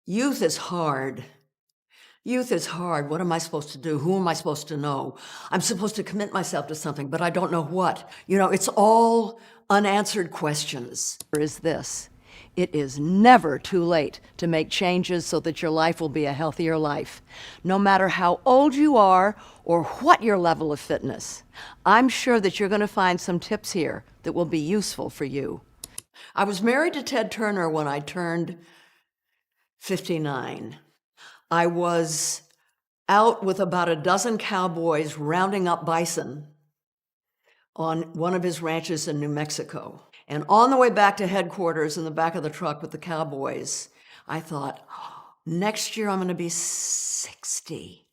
Youth is hard. Youth is hard. What am I supposed to do? Who am I supposed to know? I'm supposed to commit myself to something, but I don't know what. It's all unanswered questions. Is this? It is never too late to make changes so that your life will be a healthier life. No matter how old you are or what your level of fitness, I'm sure that you're going to find some tips here that will be useful for you. I was married to Ted Turner when I turned 59. I was out with about a dozen cowboys rounding up bison on one of his ranches in New Mexico. And on the way back to headquarters in the back of the truck with the cowboys, I thought, next year I'm going to be 60.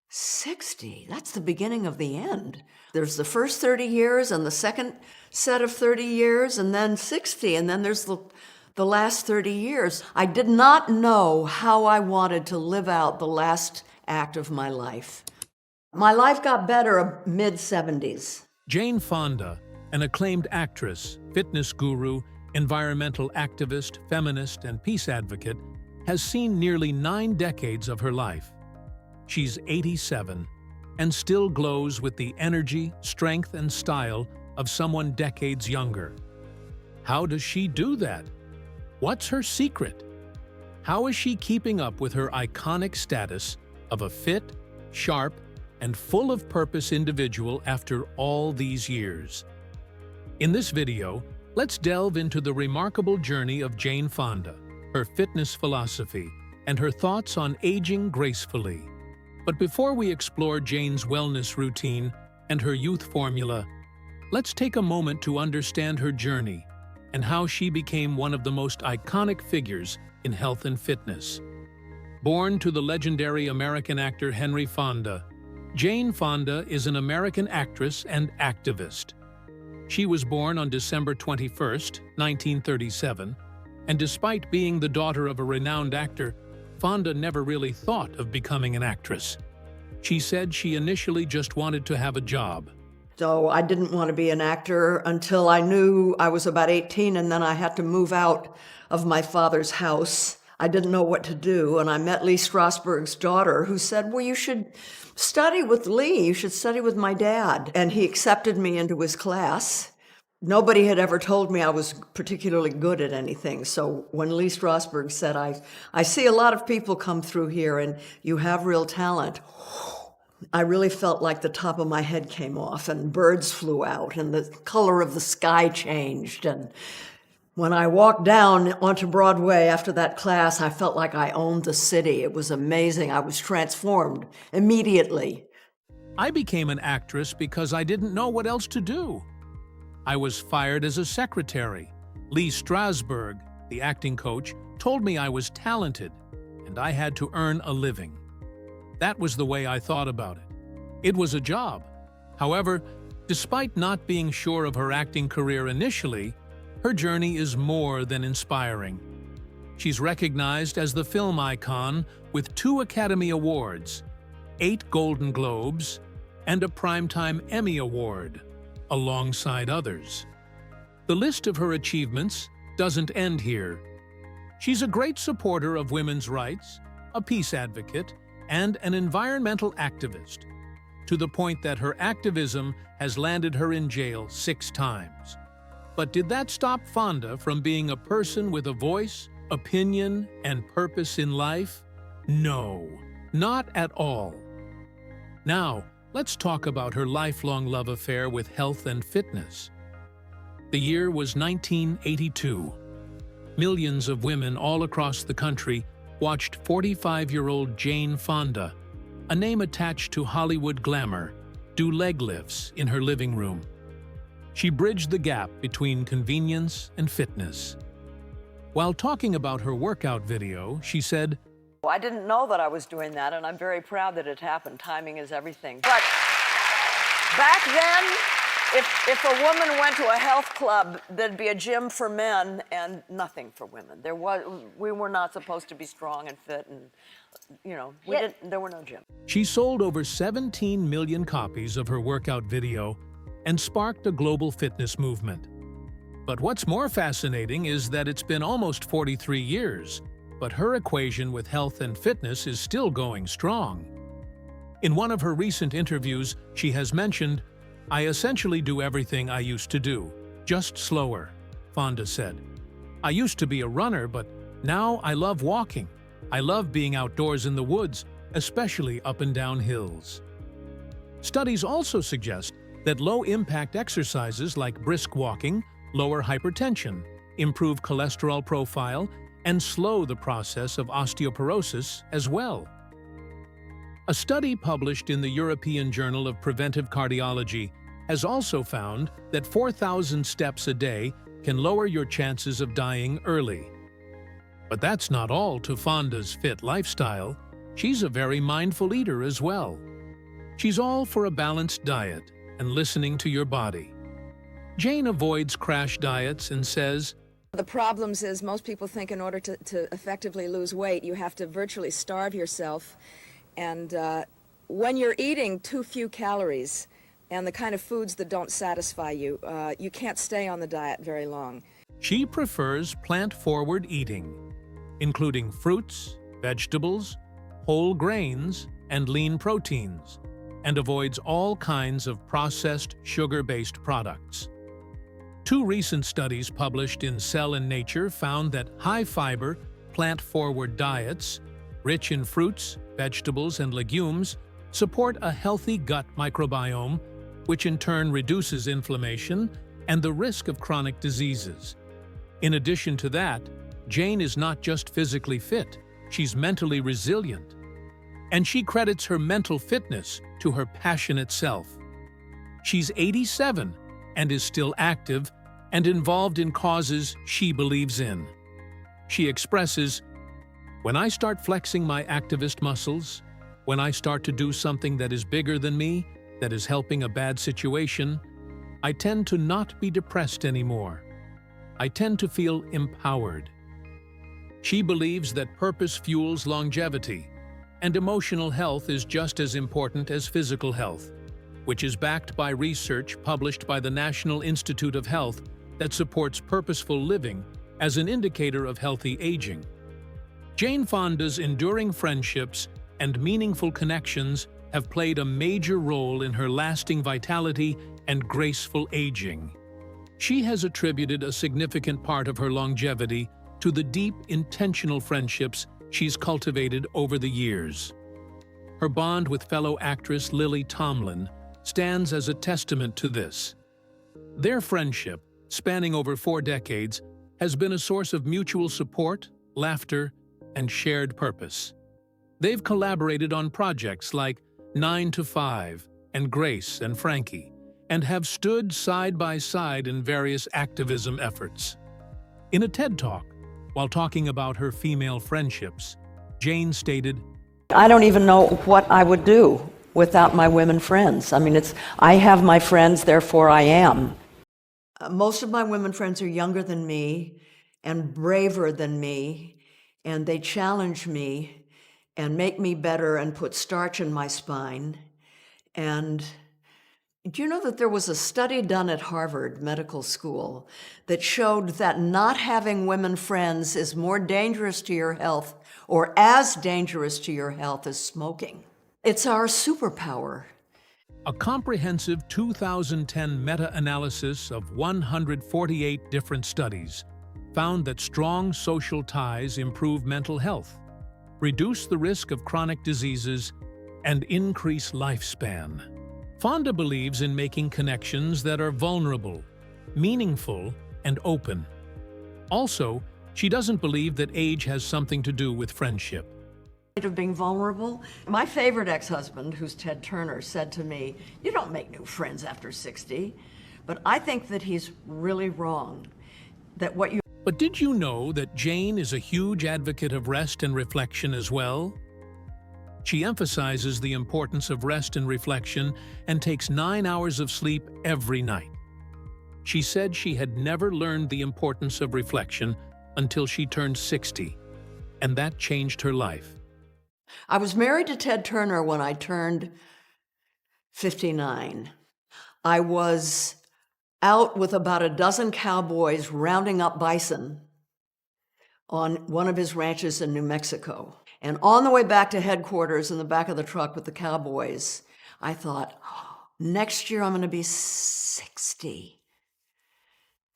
60, that's the beginning of the end. There's the first 30 years and the second set of 30 years and then 60, and then there's the last 30 years. I did not know how I wanted to live out the last act of my life. My life got better mid-70s. Jane Fonda, an acclaimed actress, fitness guru, environmental activist, feminist, and peace advocate, has seen nearly 9 decades of her life. She's 87 and still glows with the energy, strength, and style of someone decades younger. How does she do that? What's her secret? How is she keeping up with her iconic status of a fit, sharp, and full of purpose individual after all these years? In this video, let's delve into the remarkable journey of Jane Fonda, her fitness philosophy, and her thoughts on aging gracefully. But before we explore Jane's wellness routine and her youth formula, let's take a moment to understand her journey and how she became one of the most iconic figures in health and fitness. Born to the legendary American actor Henry Fonda, Jane Fonda is an American actress and activist. She was born on December 21, 1937, and despite being the daughter of a renowned actor, Fonda never really thought of becoming an actress. She said she initially just wanted to have a job. So I didn't want to be an actor until I knew I was about 18, and then I had to move out of my father's house. I didn't know what to do, and I met Lee Strasberg's daughter, who said, well, you should study with Lee. You should study with my dad. And he accepted me into his class. Nobody had ever told me I was particularly good at anything. So when Lee Strasberg said, I see a lot of people come through here and you have real talent, I really felt like the top of my head came off and birds flew out and the color of the sky changed. And when I walked down onto Broadway after that class, I felt like I owned the city. It was amazing. I was transformed immediately. I became an actress because I didn't know what else to do. I was fired as a secretary. Lee Strasberg, the acting coach, told me I was talented and I had to earn a living. That was the way I thought about it. It was a job. However, despite not being sure of her acting career initially, her journey is more than inspiring. She's recognized as the film icon with 2 Academy Awards, 8 Golden Globes, and a Primetime Emmy Award, alongside others. The list of her achievements doesn't end here. She's a great supporter of women's rights, a peace advocate, and an environmental activist, to the point that her activism has landed her in jail 6 times. But did that stop Fonda from being a person with a voice, opinion, and purpose in life? No, not at all. Now, let's talk about her lifelong love affair with health and fitness. The year was 1982. Millions of women all across the country watched 45-year-old Jane Fonda, a name attached to Hollywood glamour, do leg lifts in her living room. She bridged the gap between convenience and fitness. While talking about her workout video, she said, I didn't know that I was doing that, and I'm very proud that it happened. Timing is everything. But back then, if a woman went to a health club, there'd be a gym for men and nothing for women. We were not supposed to be strong and fit, and there were no gyms. She sold over 17 million copies of her workout video and sparked a global fitness movement. But what's more fascinating is that it's been almost 43 years, but her equation with health and fitness is still going strong. In one of her recent interviews, she has mentioned, "I essentially do everything I used to do, just slower," Fonda said. "I used to be a runner, but now I love walking. I love being outdoors in the woods, especially up and down hills." Studies also suggest that low-impact exercises like brisk walking lower hypertension, improve cholesterol profile, and slow the process of osteoporosis as well. A study published in the European Journal of Preventive Cardiology has also found that 4,000 steps a day can lower your chances of dying early. But that's not all to Fonda's fit lifestyle. She's a very mindful eater as well. She's all for a balanced diet and listening to your body. Jane avoids crash diets and says, The problems is most people think in order to effectively lose weight, you have to virtually starve yourself. And when you're eating too few calories and the kind of foods that don't satisfy you, you can't stay on the diet very long. She prefers plant-forward eating, including fruits, vegetables, whole grains, and lean proteins, and avoids all kinds of processed, sugar-based products. 2 recent studies published in Cell and Nature found that high-fiber, plant-forward diets, rich in fruits, vegetables, and legumes, support a healthy gut microbiome, which in turn reduces inflammation and the risk of chronic diseases. In addition to that, Jane is not just physically fit, she's mentally resilient. And she credits her mental fitness to her passionate self. She's 87 and is still active and involved in causes she believes in. She expresses, "When I start flexing my activist muscles, when I start to do something that is bigger than me, that is helping a bad situation, I tend to not be depressed anymore. I tend to feel empowered." She believes that purpose fuels longevity, and emotional health is just as important as physical health, which is backed by research published by the National Institute of Health that supports purposeful living as an indicator of healthy aging. Jane Fonda's enduring friendships and meaningful connections have played a major role in her lasting vitality and graceful aging. She has attributed a significant part of her longevity to the deep, intentional friendships she's cultivated over the years. Her bond with fellow actress Lily Tomlin stands as a testament to this. Their friendship, spanning over 4 decades, has been a source of mutual support, laughter, and shared purpose. They've collaborated on projects like 9 to 5 and Grace and Frankie, and have stood side by side in various activism efforts. In a TED Talk, while talking about her female friendships, Jane stated, I don't even know what I would do without my women friends. I mean, I have my friends, therefore I am. Most of my women friends are younger than me and braver than me, and they challenge me and make me better and put starch in my spine. And do you know that there was a study done at Harvard Medical School that showed that not having women friends is more dangerous to your health, or as dangerous to your health as smoking? It's our superpower. a comprehensive 2010 meta-analysis of 148 different studies found that strong social ties improve mental health, reduce the risk of chronic diseases, and increase lifespan. Fonda believes in making connections that are vulnerable, meaningful, and open. Also, she doesn't believe that age has something to do with friendship. Of being vulnerable. My favorite ex-husband, who's Ted Turner, said to me, "You don't make new friends after 60." But I think that he's really wrong. But did you know that Jane is a huge advocate of rest and reflection as well? She emphasizes the importance of rest and reflection and takes 9 hours of sleep every night. She said she had never learned the importance of reflection until she turned 60, and that changed her life. I was married to Ted Turner when I turned 59. I was out with about a dozen cowboys rounding up bison on one of his ranches in New Mexico. And on the way back to headquarters in the back of the truck with the cowboys, I thought, oh, next year I'm going to be 60.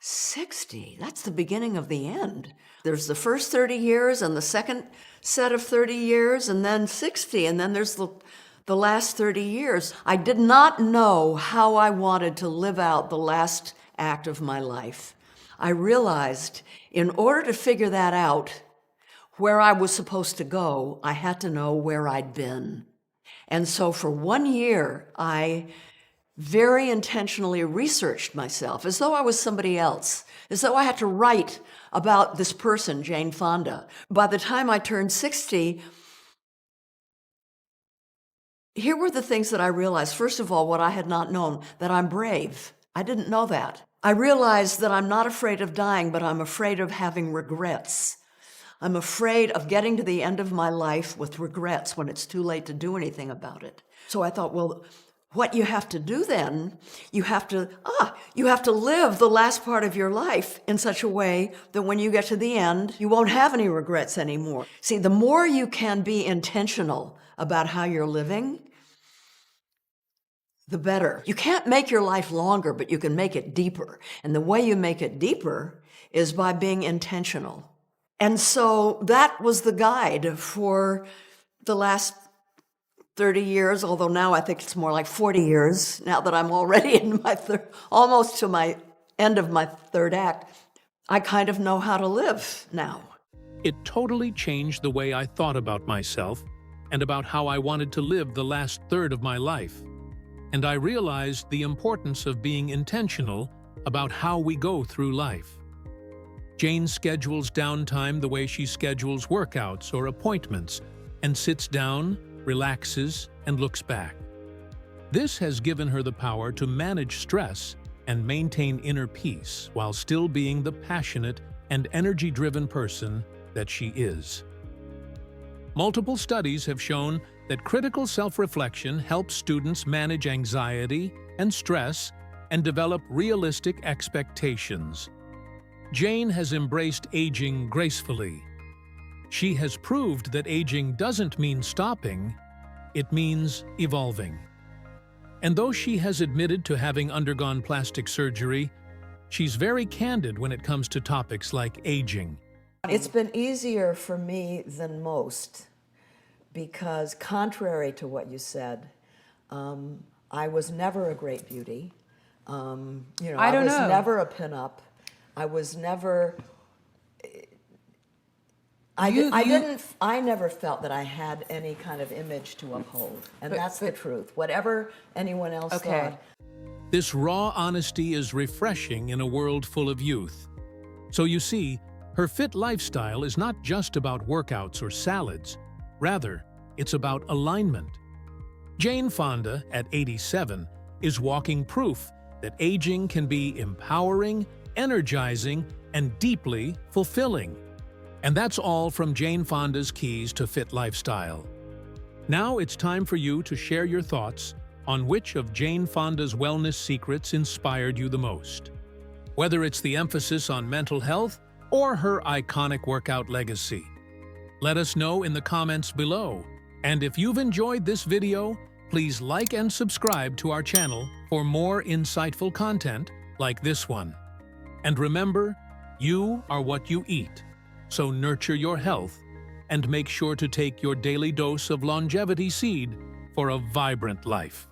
60, that's the beginning of the end. There's the first 30 years and the second set of 30 years and then 60, and then there's the last 30 years. I did not know how I wanted to live out the last act of my life. I realized in order to figure that out, where I was supposed to go, I had to know where I'd been. And so for 1 year, I very intentionally researched myself as though I was somebody else, as though I had to write about this person, Jane Fonda. By the time I turned 60, here were the things that I realized. First of all, what I had not known, that I'm brave. I didn't know that. I realized that I'm not afraid of dying, but I'm afraid of having regrets. I'm afraid of getting to the end of my life with regrets when it's too late to do anything about it. So I thought, well, what you have to do then, you have to live the last part of your life in such a way that when you get to the end, you won't have any regrets anymore. See, the more you can be intentional about how you're living, the better. You can't make your life longer, but you can make it deeper. And the way you make it deeper is by being intentional. And so that was the guide for the last 30 years, although now I think it's more like 40 years, now that I'm already in my almost to my end of my third act. I kind of know how to live now. It totally changed the way I thought about myself and about how I wanted to live the last third of my life. And I realized the importance of being intentional about how we go through life. Jane schedules downtime the way she schedules workouts or appointments, and sits down, relaxes, and looks back. This has given her the power to manage stress and maintain inner peace while still being the passionate and energy-driven person that she is. Multiple studies have shown that critical self-reflection helps students manage anxiety and stress and develop realistic expectations. Jane has embraced aging gracefully. She has proved that aging doesn't mean stopping, it means evolving. And though she has admitted to having undergone plastic surgery, she's very candid when it comes to topics like aging. It's been easier for me than most because, contrary to what you said, I was never a great beauty. I was never a pinup. I was never... I never felt that I had any kind of image to uphold, and that's the truth. Whatever anyone else thought. This raw honesty is refreshing in a world full of youth. So you see, her fit lifestyle is not just about workouts or salads. Rather, it's about alignment. Jane Fonda, at 87, is walking proof that aging can be empowering, energizing, and deeply fulfilling. And that's all from Jane Fonda's Keys to Fit Lifestyle. Now it's time for you to share your thoughts on which of Jane Fonda's wellness secrets inspired you the most. Whether it's the emphasis on mental health or her iconic workout legacy. Let us know in the comments below. And if you've enjoyed this video, please like and subscribe to our channel for more insightful content like this one. And remember, you are what you eat. So nurture your health and make sure to take your daily dose of longevity seed for a vibrant life.